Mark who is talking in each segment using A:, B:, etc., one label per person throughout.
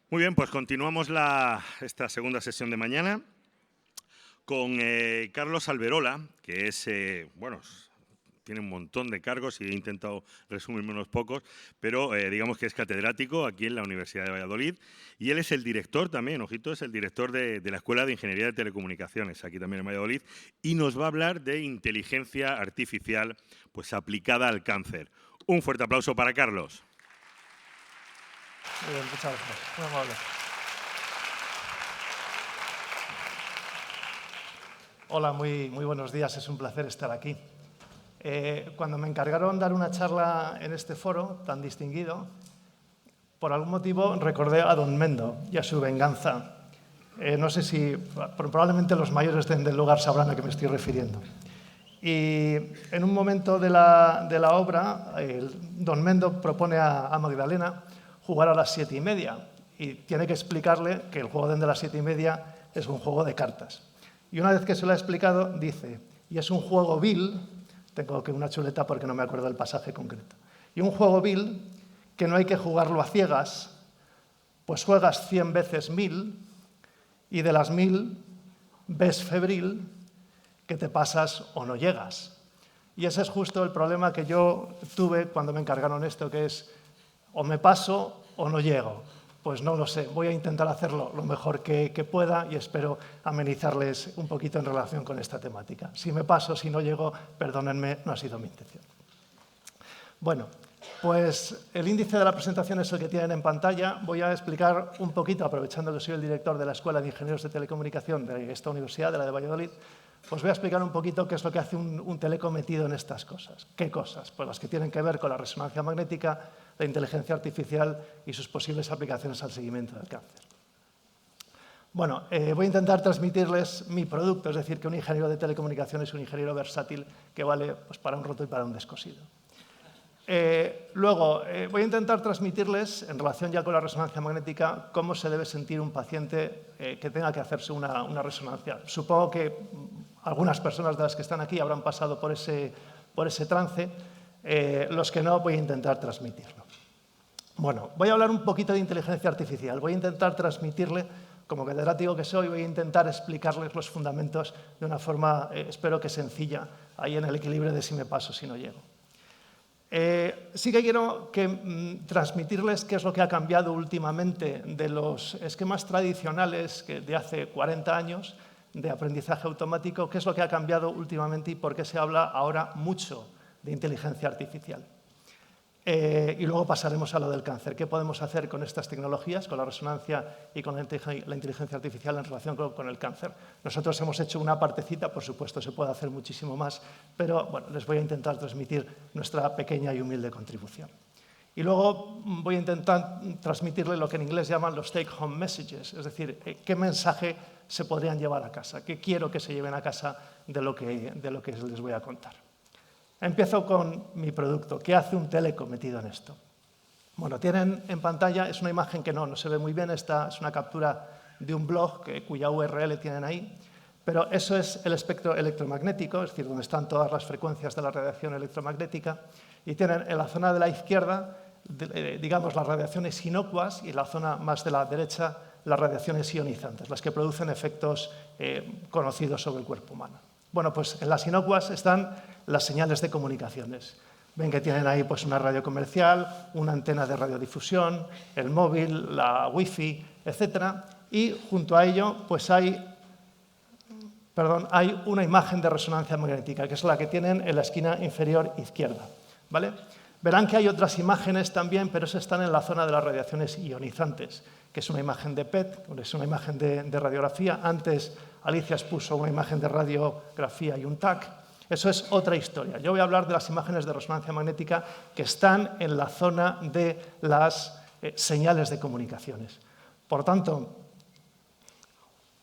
A: Muy bien, pues continuamos esta segunda sesión de mañana con Carlos Alberola, que es, tiene un montón de cargos y he intentado resumirme unos pocos, pero digamos que es catedrático aquí en la Universidad de Valladolid y él es el director también, ojito, es el director de la Escuela de Ingeniería de Telecomunicaciones aquí también en Valladolid y nos va a hablar de inteligencia artificial pues aplicada al cáncer. Un fuerte aplauso para Carlos.
B: Muy bien, muchas gracias. Muy amable. Hola, muy buenos días. Es un placer estar aquí. Cuando me encargaron dar una charla en este foro tan distinguido, por algún motivo recordé a Don Mendo y a su venganza. No sé si probablemente los mayores del lugar sabrán a qué me estoy refiriendo. Y en un momento de la obra, Don Mendo propone a Magdalena jugar a las 7:30 y tiene que explicarle que el juego de las 7:30 es un juego de cartas. Y una vez que se lo ha explicado, dice, y es un juego vil, tengo que una chuleta porque no me acuerdo del pasaje concreto, y un juego vil que no hay que jugarlo a ciegas, pues juegas 100 veces 1000 y de las 1000 ves febril que te pasas o no llegas. Y ese es justo el problema que yo tuve cuando me encargaron esto, que es o me paso o no llego. Pues no lo sé, voy a intentar hacerlo lo mejor que pueda y espero amenizarles un poquito en relación con esta temática. Si me paso, si no llego, perdónenme, no ha sido mi intención. Bueno, pues el índice de la presentación es el que tienen en pantalla. Voy a explicar un poquito, aprovechando que soy el director de la Escuela de Ingenieros de Telecomunicación de esta universidad, de la de Valladolid, pues voy a explicar un poquito qué es lo que hace un teleco metido en estas cosas. ¿Qué cosas? Pues las que tienen que ver con la resonancia magnética, la inteligencia artificial y sus posibles aplicaciones al seguimiento del cáncer. Bueno, voy a intentar transmitirles mi producto, es decir, que un ingeniero de telecomunicaciones es un ingeniero versátil que vale pues, para un roto y para un descosido. Luego, voy a intentar transmitirles, en relación ya con la resonancia magnética, cómo se debe sentir un paciente que tenga que hacerse una resonancia. Supongo que algunas personas de las que están aquí habrán pasado por ese trance. Los que no, voy a intentar transmitirlo. Bueno, voy a hablar un poquito de inteligencia artificial. Voy a intentar transmitirle, como catedrático que soy, voy a intentar explicarles los fundamentos de una forma, espero que sencilla, ahí en el equilibrio de si me paso, si no llego. Sí que quiero transmitirles qué es lo que ha cambiado últimamente de los esquemas tradicionales de hace 40 años de aprendizaje automático, qué es lo que ha cambiado últimamente y por qué se habla ahora mucho de inteligencia artificial. Y luego pasaremos a lo del cáncer. ¿Qué podemos hacer con estas tecnologías, con la resonancia y con la inteligencia artificial en relación con el cáncer? Nosotros hemos hecho una partecita, por supuesto se puede hacer muchísimo más, pero bueno, les voy a intentar transmitir nuestra pequeña y humilde contribución. Y luego voy a intentar transmitirle lo que en inglés llaman los take-home messages, es decir, qué mensaje se podrían llevar a casa, qué quiero que se lleven a casa de lo que les voy a contar. Empiezo con mi producto. ¿Qué hace un teleco metido en esto? Bueno, tienen en pantalla, es una imagen que no se ve muy bien, esta es una captura de un blog cuya URL tienen ahí, pero eso es el espectro electromagnético, es decir, donde están todas las frecuencias de la radiación electromagnética, y tienen en la zona de la izquierda, digamos, las radiaciones inocuas y en la zona más de la derecha, las radiaciones ionizantes, las que producen efectos conocidos sobre el cuerpo humano. Bueno, pues en las inocuas están las señales de comunicaciones. Ven que tienen ahí pues, una radio comercial, una antena de radiodifusión, el móvil, la wifi, etc. Y junto a ello pues hay una imagen de resonancia magnética, que es la que tienen en la esquina inferior izquierda. ¿Vale? Verán que hay otras imágenes también, pero esas están en la zona de las radiaciones ionizantes, que es una imagen de PET, es una imagen de radiografía. Antes Alicia expuso una imagen de radiografía y un TAC. Eso es otra historia. Yo voy a hablar de las imágenes de resonancia magnética que están en la zona de las señales de comunicaciones. Por tanto,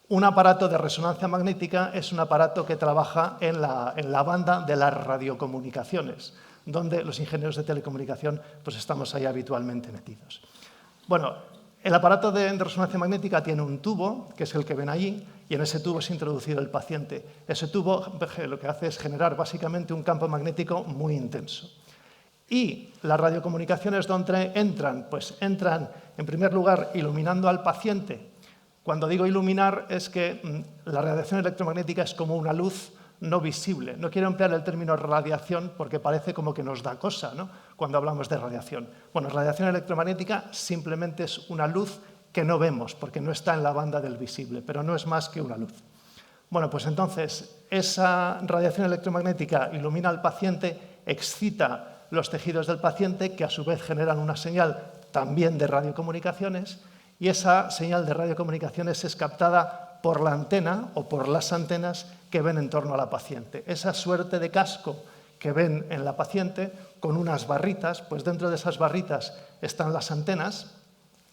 B: un aparato de resonancia magnética es un aparato que trabaja en la banda de las radiocomunicaciones, donde los ingenieros de telecomunicación pues estamos ahí habitualmente metidos. Bueno, el aparato de resonancia magnética tiene un tubo, que es el que ven allí, y en ese tubo es introducido el paciente. Ese tubo lo que hace es generar básicamente un campo magnético muy intenso. Y las radiocomunicaciones, ¿dónde entran? Pues entran, en primer lugar, iluminando al paciente. Cuando digo iluminar, es que la radiación electromagnética es como una luz no visible. No quiero emplear el término radiación porque parece como que nos da cosa, ¿no?, cuando hablamos de radiación. Bueno, radiación electromagnética simplemente es una luz que no vemos porque no está en la banda del visible, pero no es más que una luz. Bueno, pues entonces esa radiación electromagnética ilumina al paciente, excita los tejidos del paciente, que a su vez generan una señal también de radiocomunicaciones, y esa señal de radiocomunicaciones es captada por la antena o por las antenas que ven en torno a la paciente. Esa suerte de casco que ven en la paciente con unas barritas, pues dentro de esas barritas están las antenas,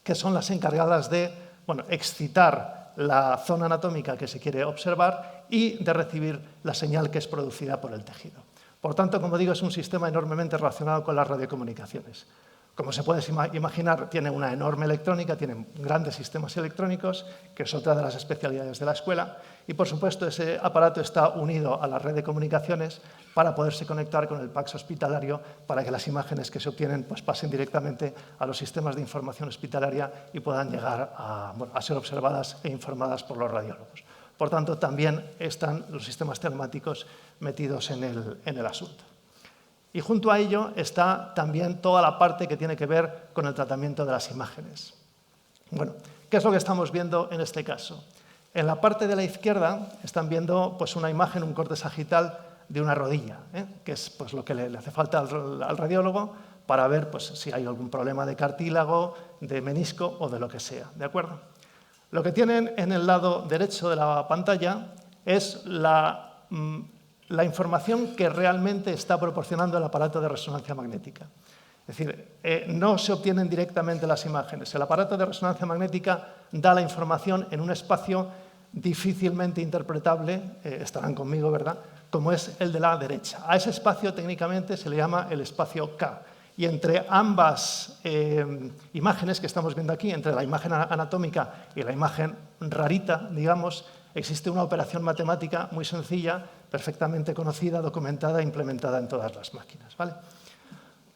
B: que son las encargadas de, bueno, excitar la zona anatómica que se quiere observar y de recibir la señal que es producida por el tejido. Por tanto, como digo, es un sistema enormemente relacionado con las radiocomunicaciones. Como se puede imaginar, tiene una enorme electrónica, tiene grandes sistemas electrónicos, que es otra de las especialidades de la escuela, y por supuesto ese aparato está unido a la red de comunicaciones para poderse conectar con el PACS hospitalario para que las imágenes que se obtienen pues, pasen directamente a los sistemas de información hospitalaria y puedan llegar a ser observadas e informadas por los radiólogos. Por tanto, también están los sistemas telemáticos metidos en el asunto. Y junto a ello está también toda la parte que tiene que ver con el tratamiento de las imágenes. Bueno, ¿qué es lo que estamos viendo en este caso? En la parte de la izquierda están viendo pues, una imagen, un corte sagital de una rodilla, que es pues, lo que le hace falta al radiólogo para ver pues, si hay algún problema de cartílago, de menisco o de lo que sea, ¿de acuerdo? Lo que tienen en el lado derecho de la pantalla es la información que realmente está proporcionando el aparato de resonancia magnética. Es decir, no se obtienen directamente las imágenes. El aparato de resonancia magnética da la información en un espacio difícilmente interpretable, estarán conmigo, ¿verdad?, como es el de la derecha. A ese espacio técnicamente se le llama el espacio K. Y entre ambas imágenes que estamos viendo aquí, entre la imagen anatómica y la imagen rarita, digamos, existe una operación matemática muy sencilla, perfectamente conocida, documentada e implementada en todas las máquinas, ¿vale?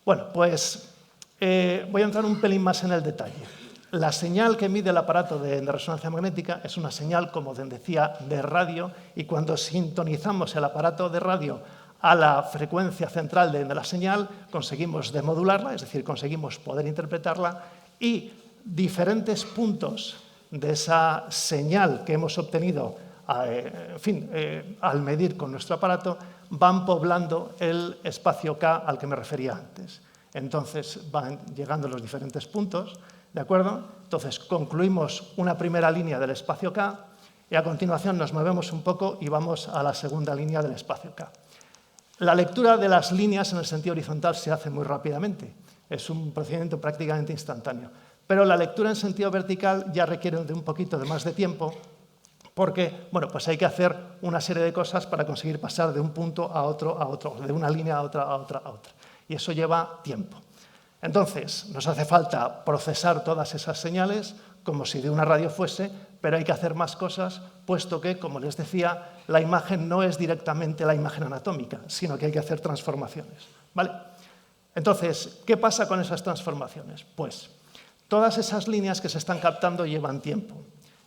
B: Bueno, pues voy a entrar un pelín más en el detalle. La señal que mide el aparato de resonancia magnética es una señal, como decía, de radio, y cuando sintonizamos el aparato de radio a la frecuencia central de la señal, conseguimos demodularla, es decir, conseguimos poder interpretarla, y diferentes puntos de esa señal que hemos obtenido al medir con nuestro aparato van poblando el espacio K al que me refería antes. Entonces van llegando los diferentes puntos, ¿de acuerdo? Entonces concluimos una primera línea del espacio K y a continuación nos movemos un poco y vamos a la segunda línea del espacio K. La lectura de las líneas en el sentido horizontal se hace muy rápidamente, es un procedimiento prácticamente instantáneo, pero la lectura en sentido vertical ya requiere de un poquito de más de tiempo porque, bueno, pues hay que hacer una serie de cosas para conseguir pasar de un punto a otro, de una línea a otra. Y eso lleva tiempo. Entonces, nos hace falta procesar todas esas señales como si de una radio fuese, pero hay que hacer más cosas, puesto que, como les decía, la imagen no es directamente la imagen anatómica, sino que hay que hacer transformaciones, ¿vale? Entonces, ¿qué pasa con esas transformaciones? Pues todas esas líneas que se están captando llevan tiempo.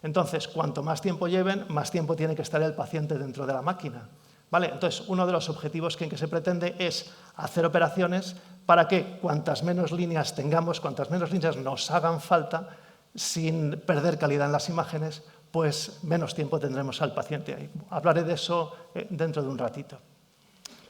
B: Entonces, cuanto más tiempo lleven, más tiempo tiene que estar el paciente dentro de la máquina, ¿vale? Entonces, uno de los objetivos que se pretende es hacer operaciones para que cuantas menos líneas tengamos, cuantas menos líneas nos hagan falta, sin perder calidad en las imágenes, pues menos tiempo tendremos al paciente ahí. Hablaré de eso dentro de un ratito.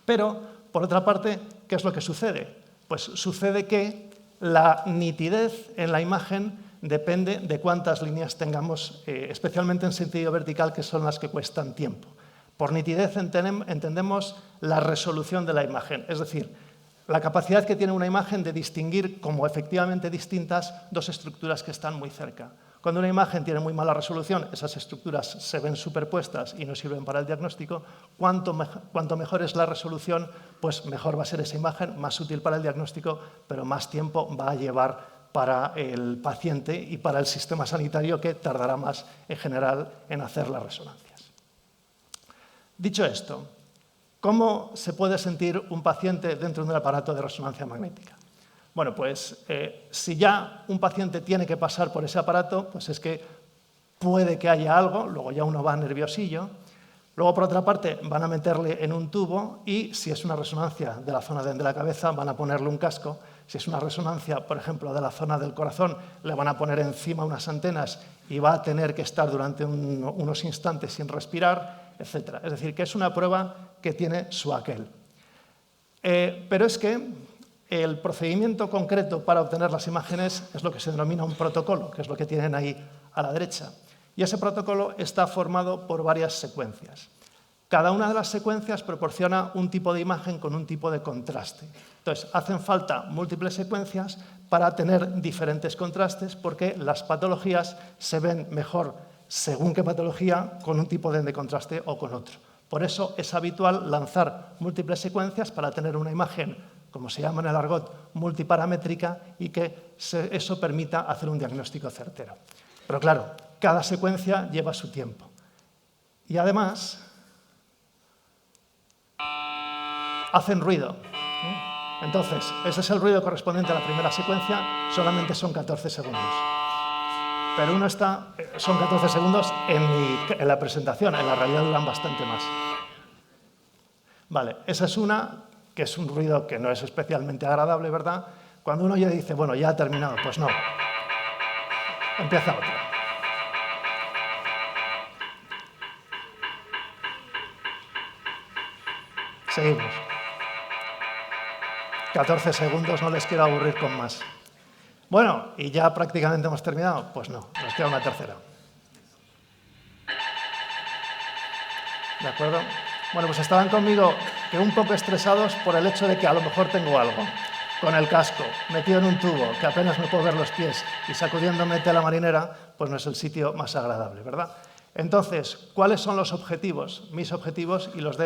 B: Pero, por otra parte, ¿qué es lo que sucede? Pues sucede que la nitidez en la imagen depende de cuántas líneas tengamos, especialmente en sentido vertical, que son las que cuestan tiempo. Por nitidez entendemos la resolución de la imagen, es decir, la capacidad que tiene una imagen de distinguir como efectivamente distintas dos estructuras que están muy cerca. Cuando una imagen tiene muy mala resolución, esas estructuras se ven superpuestas y no sirven para el diagnóstico. Cuanto mejor es la resolución, pues mejor va a ser esa imagen, más útil para el diagnóstico, pero más tiempo va a llevar para el paciente y para el sistema sanitario, que tardará más en general en hacer las resonancias. Dicho esto, ¿Cómo se puede sentir un paciente dentro de un aparato de resonancia magnética? Bueno, pues si ya un paciente tiene que pasar por ese aparato, pues es que puede que haya algo, luego ya uno va nerviosillo. Luego, por otra parte, van a meterle en un tubo y, si es una resonancia de la zona de la cabeza, van a ponerle un casco. Si es una resonancia, por ejemplo, de la zona del corazón, le van a poner encima unas antenas y va a tener que estar durante unos instantes sin respirar, etc. Es decir, que es una prueba que tiene su aquel. Pero es que el procedimiento concreto para obtener las imágenes es lo que se denomina un protocolo, que es lo que tienen ahí a la derecha. Y ese protocolo está formado por varias secuencias. Cada una de las secuencias proporciona un tipo de imagen con un tipo de contraste. Entonces, hacen falta múltiples secuencias para tener diferentes contrastes porque las patologías se ven mejor según qué patología con un tipo de contraste o con otro. Por eso es habitual lanzar múltiples secuencias para tener una imagen, como se llama en el argot, multiparamétrica y que eso permita hacer un diagnóstico certero. Pero claro, cada secuencia lleva su tiempo. Y además, hacen ruido. Entonces, ese es el ruido correspondiente a la primera secuencia, solamente son 14 segundos. Pero son 14 segundos en la presentación, en la realidad duran bastante más. Vale, esa es una, que es un ruido que no es especialmente agradable, ¿verdad? Cuando uno ya dice, bueno, ya ha terminado, pues no. Empieza otra. Seguimos. 14 segundos, no les quiero aburrir con más. Bueno, ¿y ya prácticamente hemos terminado? Pues no, nos queda una tercera. ¿De acuerdo? Bueno, pues estaban conmigo que un poco estresados por el hecho de que a lo mejor tengo algo. Con el casco, metido en un tubo, que apenas me puedo ver los pies y sacudiéndome de la marinera, pues no es el sitio más agradable, ¿verdad? Entonces, ¿cuáles son los objetivos? Mis objetivos y los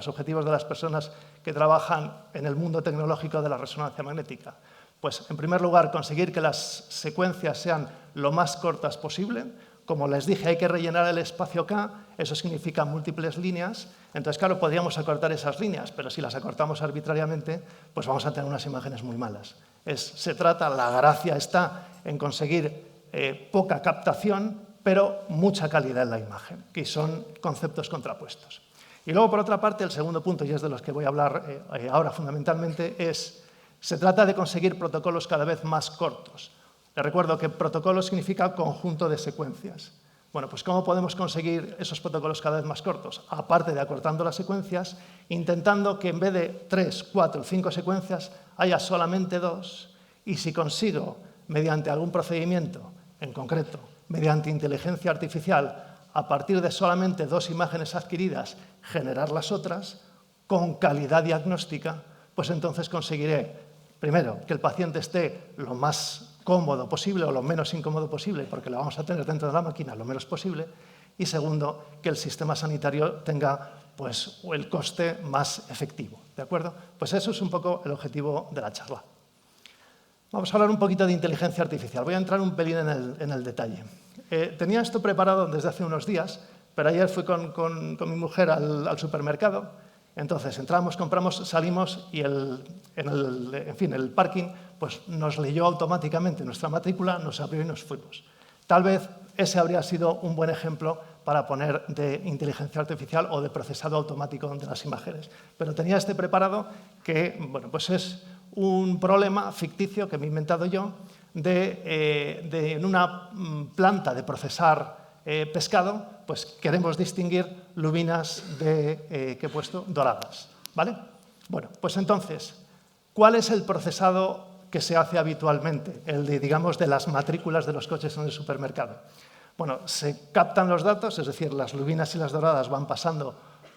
B: objetivos de las personas que trabajan en el mundo tecnológico de la resonancia magnética. Pues, en primer lugar, conseguir que las secuencias sean lo más cortas posible. Como les dije, hay que rellenar el espacio K, eso significa múltiples líneas. Entonces, claro, podríamos acortar esas líneas, pero si las acortamos arbitrariamente, pues vamos a tener unas imágenes muy malas. La gracia está en conseguir poca captación, pero mucha calidad en la imagen, que son conceptos contrapuestos. Y luego, por otra parte, el segundo punto, y es de los que voy a hablar ahora fundamentalmente, se trata de conseguir protocolos cada vez más cortos. Les recuerdo que protocolo significa conjunto de secuencias. Bueno, pues ¿cómo podemos conseguir esos protocolos cada vez más cortos? Aparte de acortando las secuencias, intentando que en vez de 3, 4, 5 secuencias haya solamente 2, y si consigo, mediante algún procedimiento, en concreto, mediante inteligencia artificial, a partir de solamente 2 imágenes adquiridas, generar las otras, con calidad diagnóstica, pues entonces conseguiré, primero, que el paciente esté lo más cómodo posible o lo menos incómodo posible, porque lo vamos a tener dentro de la máquina lo menos posible, y segundo, que el sistema sanitario tenga pues, el coste más efectivo. ¿De acuerdo? Pues eso es un poco el objetivo de la charla. Vamos a hablar un poquito de inteligencia artificial. Voy a entrar un pelín en el detalle. Tenía esto preparado desde hace unos días, pero ayer fui con mi mujer al supermercado. Entonces, entramos, compramos, salimos y el parking pues, nos leyó automáticamente nuestra matrícula, nos abrió y nos fuimos. Tal vez ese habría sido un buen ejemplo para poner de inteligencia artificial o de procesado automático de las imágenes. Pero tenía este preparado que bueno, pues es un problema ficticio que me he inventado yo en una planta de procesar pescado, pues queremos distinguir lubinas que he puesto doradas, ¿vale? Bueno, pues entonces, ¿cuál es el procesado que se hace habitualmente? El de las matrículas de los coches en el supermercado. Bueno, se captan los datos, es decir, las lubinas y las doradas van pasando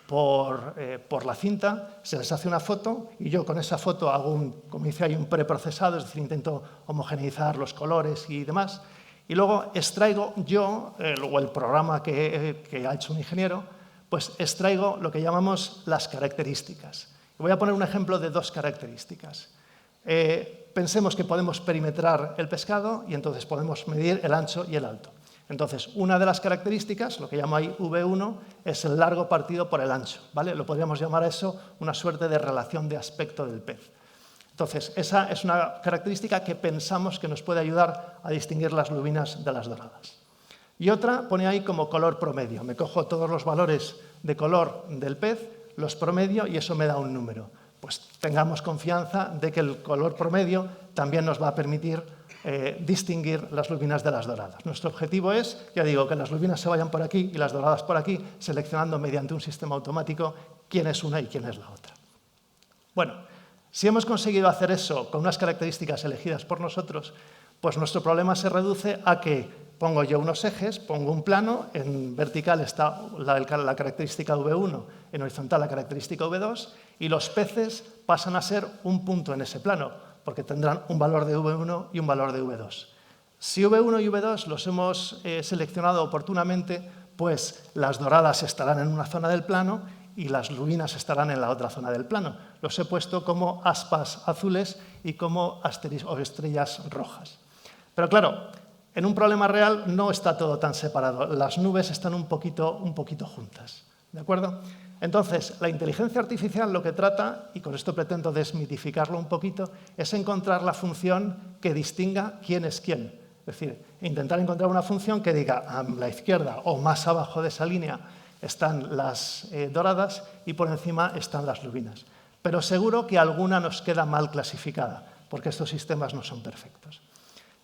B: por la cinta, se les hace una foto y yo con esa foto hago como dice ahí, un preprocesado, es decir, intento homogeneizar los colores y demás. Y luego extraigo yo, o el programa que ha hecho un ingeniero, pues extraigo lo que llamamos las características. Voy a poner un ejemplo de 2 características. Pensemos que podemos perimetrar el pescado y entonces podemos medir el ancho y el alto. Entonces, una de las características, lo que llamo ahí V1, es el largo partido por el ancho, ¿vale? Lo podríamos llamar a eso una suerte de relación de aspecto del pez. Entonces, esa es una característica que pensamos que nos puede ayudar a distinguir las lubinas de las doradas. Y otra pone ahí como color promedio. Me cojo todos los valores de color del pez, los promedio y eso me da un número. Pues tengamos confianza de que el color promedio también nos va a permitir distinguir las lubinas de las doradas. Nuestro objetivo es, ya digo, que las lubinas se vayan por aquí y las doradas por aquí, seleccionando mediante un sistema automático quién es una y quién es la otra. Bueno, si hemos conseguido hacer eso con unas características elegidas por nosotros, pues nuestro problema se reduce a que pongo yo unos ejes, pongo un plano, en vertical está la característica V1, en horizontal la característica V2, y los peces pasan a ser un punto en ese plano, porque tendrán un valor de V1 y un valor de V2. Si V1 y V2 los hemos seleccionado oportunamente, pues las doradas estarán en una zona del plano y las lubinas estarán en la otra zona del plano. Los he puesto como aspas azules y como estrellas rojas. Pero claro, en un problema real no está todo tan separado. Las nubes están un poquito juntas. ¿De acuerdo? Entonces, la inteligencia artificial lo que trata, y con esto pretendo desmitificarlo un poquito, es encontrar la función que distinga quién es quién. Es decir, intentar encontrar una función que diga a la izquierda o más abajo de esa línea están las doradas y por encima están las lubinas. Pero seguro que alguna nos queda mal clasificada, porque estos sistemas no son perfectos.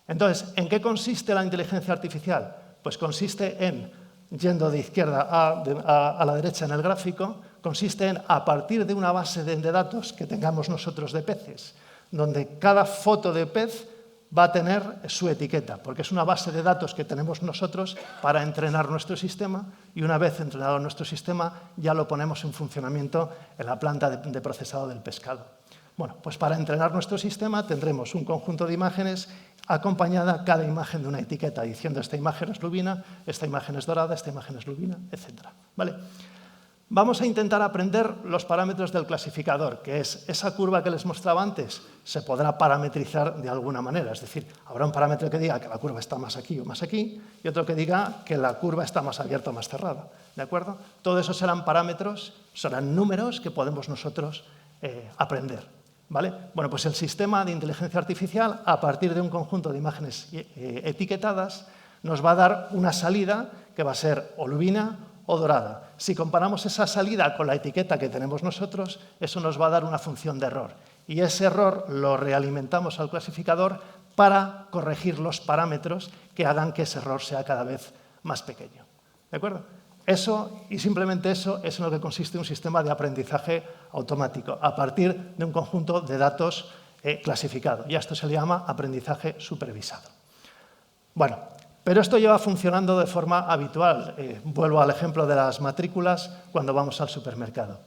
B: Entonces, ¿en qué consiste la inteligencia artificial? Pues consiste en, yendo de izquierda a la derecha en el gráfico, consiste en, a partir de una base de datos que tengamos nosotros de peces, donde cada foto de pez va a tener su etiqueta, porque es una base de datos que tenemos nosotros para entrenar nuestro sistema y una vez entrenado nuestro sistema ya lo ponemos en funcionamiento en la planta de procesado del pescado. Bueno, pues para entrenar nuestro sistema tendremos un conjunto de imágenes acompañada cada imagen de una etiqueta, diciendo esta imagen es lubina, esta imagen es dorada, esta imagen es lubina, etc. ¿Vale? Vamos a intentar aprender los parámetros del clasificador, que es esa curva que les mostraba antes, se podrá parametrizar de alguna manera. Es decir, habrá un parámetro que diga que la curva está más aquí o más aquí y otro que diga que la curva está más abierta o más cerrada. ¿De acuerdo? Todo eso serán parámetros, serán números que podemos nosotros aprender. ¿Vale? Bueno, pues el sistema de inteligencia artificial, a partir de un conjunto de imágenes etiquetadas, nos va a dar una salida que va a ser o lubina o dorada. Si comparamos esa salida con la etiqueta que tenemos nosotros, eso nos va a dar una función de error. Y ese error lo realimentamos al clasificador para corregir los parámetros que hagan que ese error sea cada vez más pequeño. ¿De acuerdo? Eso, y simplemente eso, es en lo que consiste un sistema de aprendizaje automático, a partir de un conjunto de datos clasificados. Y a esto se le llama aprendizaje supervisado. Bueno, pero esto lleva funcionando de forma habitual. Vuelvo al ejemplo de las matrículas cuando vamos al supermercado.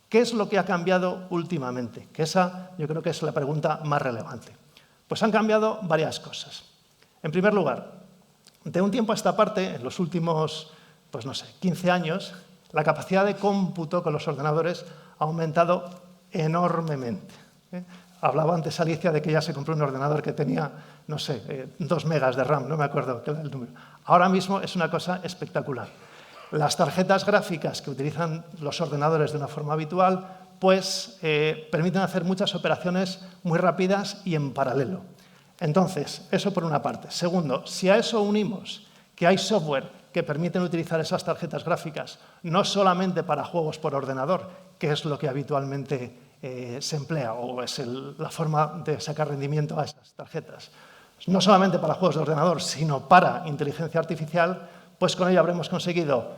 B: ¿Qué es lo que ha cambiado últimamente? Que esa yo creo que es la pregunta más relevante. Pues han cambiado varias cosas. En primer lugar, de un tiempo a esta parte, en los últimos 15 años, la capacidad de cómputo con los ordenadores ha aumentado enormemente. Hablaba antes Alicia de que ya se compró un ordenador que tenía, 2 megas de RAM, no me acuerdo qué era el número. Ahora mismo es una cosa espectacular. Las tarjetas gráficas que utilizan los ordenadores de una forma habitual, pues permiten hacer muchas operaciones muy rápidas y en paralelo. Entonces, eso por una parte. Segundo, si a eso unimos que hay software que permiten utilizar esas tarjetas gráficas no solamente para juegos por ordenador, que es lo que habitualmente se emplea o es la forma de sacar rendimiento a esas tarjetas, no solamente para juegos de ordenador, sino para inteligencia artificial, pues con ello habremos conseguido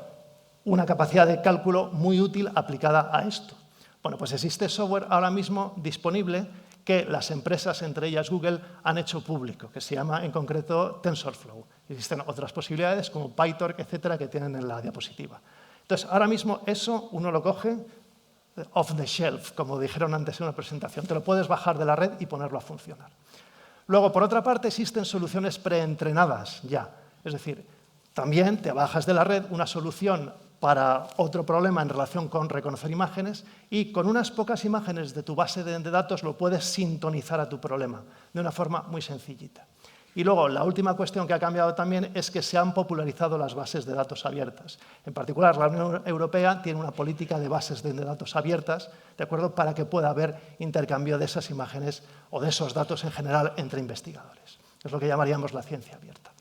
B: una capacidad de cálculo muy útil aplicada a esto. Bueno, pues existe software ahora mismo disponible que las empresas, entre ellas Google, han hecho público, que se llama en concreto TensorFlow. Existen otras posibilidades como PyTorch, etcétera, que tienen en la diapositiva. Entonces, ahora mismo eso uno lo coge off the shelf, como dijeron antes en una presentación. Te lo puedes bajar de la red y ponerlo a funcionar. Luego, por otra parte, existen soluciones preentrenadas ya. Es decir, también te bajas de la red una solución para otro problema en relación con reconocer imágenes y con unas pocas imágenes de tu base de datos lo puedes sintonizar a tu problema de una forma muy sencillita. Y luego, la última cuestión que ha cambiado también es que se han popularizado las bases de datos abiertas. En particular, la Unión Europea tiene una política de bases de datos abiertas, ¿de acuerdo?, para que pueda haber intercambio de esas imágenes o de esos datos en general entre investigadores. Es lo que llamaríamos la ciencia abierta.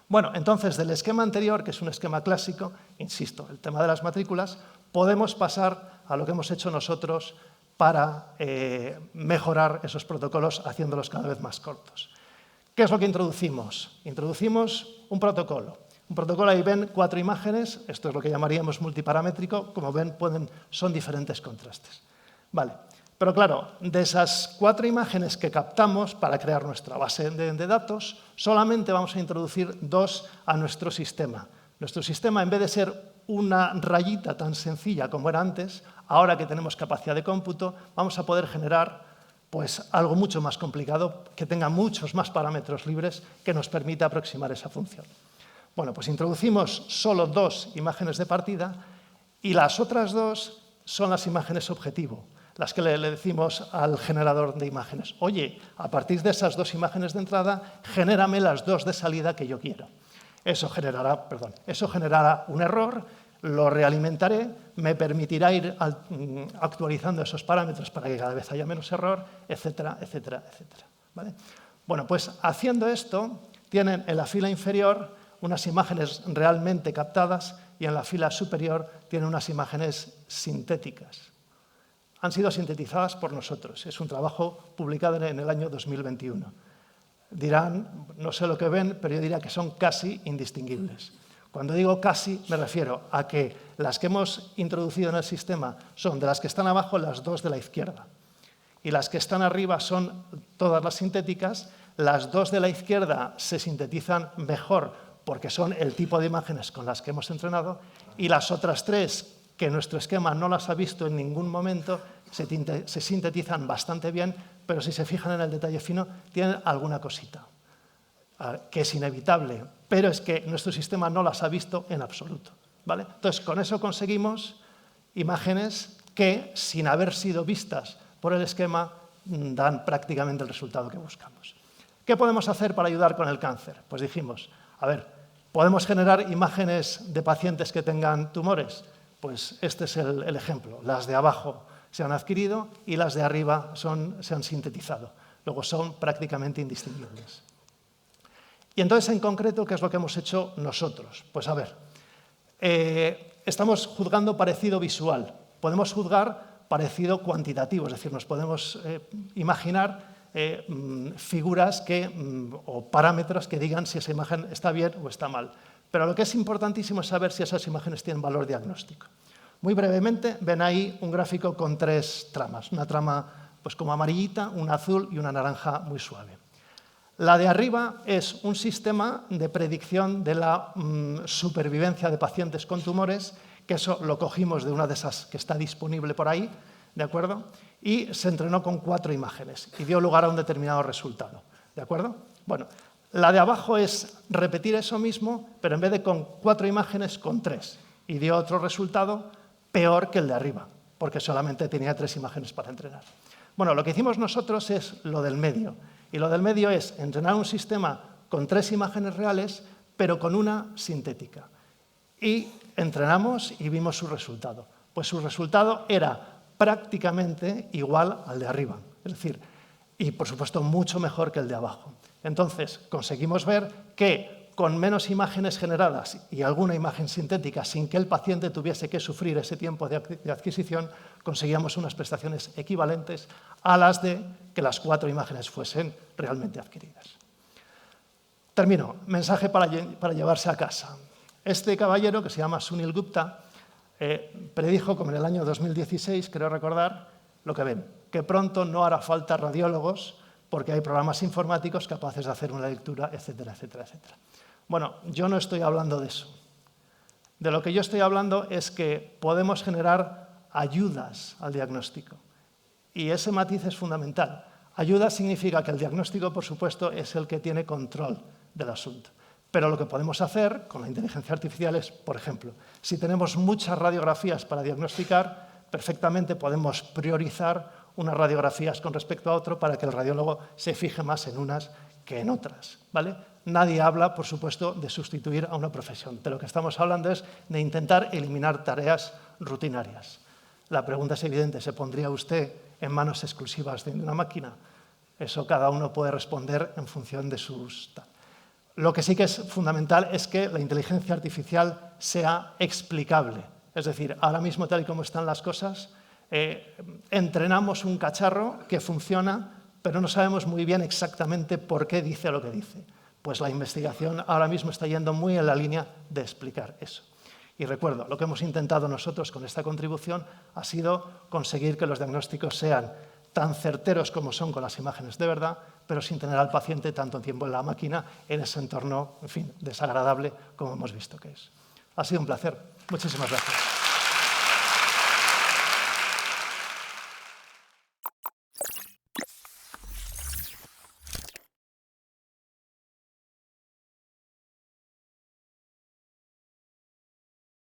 B: Bueno, entonces, del esquema anterior, que es un esquema clásico, insisto, el tema de las matrículas, podemos pasar a lo que hemos hecho nosotros para mejorar esos protocolos haciéndolos cada vez más cortos. ¿Qué es lo que introducimos? Introducimos un protocolo. Un protocolo, ahí ven 4 imágenes, esto es lo que llamaríamos multiparamétrico, como ven son diferentes contrastes. Vale, pero claro, de esas 4 imágenes que captamos para crear nuestra base de datos, solamente vamos a introducir 2 a nuestro sistema. Nuestro sistema, en vez de ser una rayita tan sencilla como era antes, ahora que tenemos capacidad de cómputo, vamos a poder generar pues algo mucho más complicado, que tenga muchos más parámetros libres que nos permita aproximar esa función. Bueno, pues introducimos solo 2 imágenes de partida y las otras 2 son las imágenes objetivo, las que le decimos al generador de imágenes. Oye, a partir de esas 2 imágenes de entrada, genérame las 2 de salida que yo quiero. Eso generará un error, lo realimentaré, me permitirá ir actualizando esos parámetros para que cada vez haya menos error, etcétera, etcétera, etcétera. ¿Vale? Bueno, pues haciendo esto, tienen en la fila inferior unas imágenes realmente captadas y en la fila superior tienen unas imágenes sintéticas. Han sido sintetizadas por nosotros. Es un trabajo publicado en el año 2021. Dirán, no sé lo que ven, pero yo diría que son casi indistinguibles. Cuando digo casi, me refiero a que las que hemos introducido en el sistema son de las que están abajo las 2 de la izquierda. Y las que están arriba son todas las sintéticas. Las 2 de la izquierda se sintetizan mejor porque son el tipo de imágenes con las que hemos entrenado. Y las otras 3, que nuestro esquema no las ha visto en ningún momento, se sintetizan bastante bien, pero si se fijan en el detalle fino, tienen alguna cosita que es inevitable, pero es que nuestro sistema no las ha visto en absoluto, ¿vale? Entonces, con eso conseguimos imágenes que, sin haber sido vistas por el esquema, dan prácticamente el resultado que buscamos. ¿Qué podemos hacer para ayudar con el cáncer? Pues dijimos, a ver, ¿podemos generar imágenes de pacientes que tengan tumores? Pues este es el ejemplo. Las de abajo se han adquirido y las de arriba se han sintetizado. Luego son prácticamente indistinguibles. Y entonces, en concreto, ¿qué es lo que hemos hecho nosotros? Pues a ver, estamos juzgando parecido visual. Podemos juzgar parecido cuantitativo, es decir, nos podemos imaginar figuras o parámetros que digan si esa imagen está bien o está mal. Pero lo que es importantísimo es saber si esas imágenes tienen valor diagnóstico. Muy brevemente, ven ahí un gráfico con 3 tramas. Una trama pues como amarillita, una azul y una naranja muy suave. La de arriba es un sistema de predicción de la supervivencia de pacientes con tumores, que eso lo cogimos de una de esas que está disponible por ahí, ¿de acuerdo? Y se entrenó con 4 imágenes y dio lugar a un determinado resultado, ¿de acuerdo? Bueno, la de abajo es repetir eso mismo, pero en vez de con 4 imágenes, con 3. Y dio otro resultado peor que el de arriba, porque solamente tenía 3 imágenes para entrenar. Bueno, lo que hicimos nosotros es lo del medio. Y lo del medio es entrenar un sistema con 3 imágenes reales, pero con una sintética. Y entrenamos y vimos su resultado. Pues su resultado era prácticamente igual al de arriba. Es decir, y por supuesto mucho mejor que el de abajo. Entonces, conseguimos ver que con menos imágenes generadas y alguna imagen sintética, sin que el paciente tuviese que sufrir ese tiempo de adquisición, conseguíamos unas prestaciones equivalentes a las de que las 4 imágenes fuesen realmente adquiridas. Termino. Mensaje para llevarse a casa. Este caballero, que se llama Sunil Gupta, predijo, como en el año 2016, creo recordar, lo que ven, que pronto no hará falta radiólogos porque hay programas informáticos capaces de hacer una lectura, etcétera, etcétera, etcétera. Bueno, yo no estoy hablando de eso. De lo que yo estoy hablando es que podemos generar ayudas al diagnóstico. Y ese matiz es fundamental. Ayuda significa que el diagnóstico, por supuesto, es el que tiene control del asunto. Pero lo que podemos hacer con la inteligencia artificial es, por ejemplo, si tenemos muchas radiografías para diagnosticar, perfectamente podemos priorizar unas radiografías con respecto a otro para que el radiólogo se fije más en unas que en otras, ¿vale? Nadie habla, por supuesto, de sustituir a una profesión. De lo que estamos hablando es de intentar eliminar tareas rutinarias. La pregunta es evidente, ¿se pondría usted en manos exclusivas de una máquina? Eso cada uno puede responder en función de sus... Lo que sí que es fundamental es que la inteligencia artificial sea explicable. Es decir, ahora mismo, tal y como están las cosas, entrenamos un cacharro que funciona, pero no sabemos muy bien exactamente por qué dice lo que dice. Pues la investigación ahora mismo está yendo muy en la línea de explicar eso. Y recuerdo, lo que hemos intentado nosotros con esta contribución ha sido conseguir que los diagnósticos sean tan certeros como son con las imágenes de verdad, pero sin tener al paciente tanto tiempo en la máquina, en ese entorno, en fin, desagradable como hemos visto que es. Ha sido un placer. Muchísimas gracias.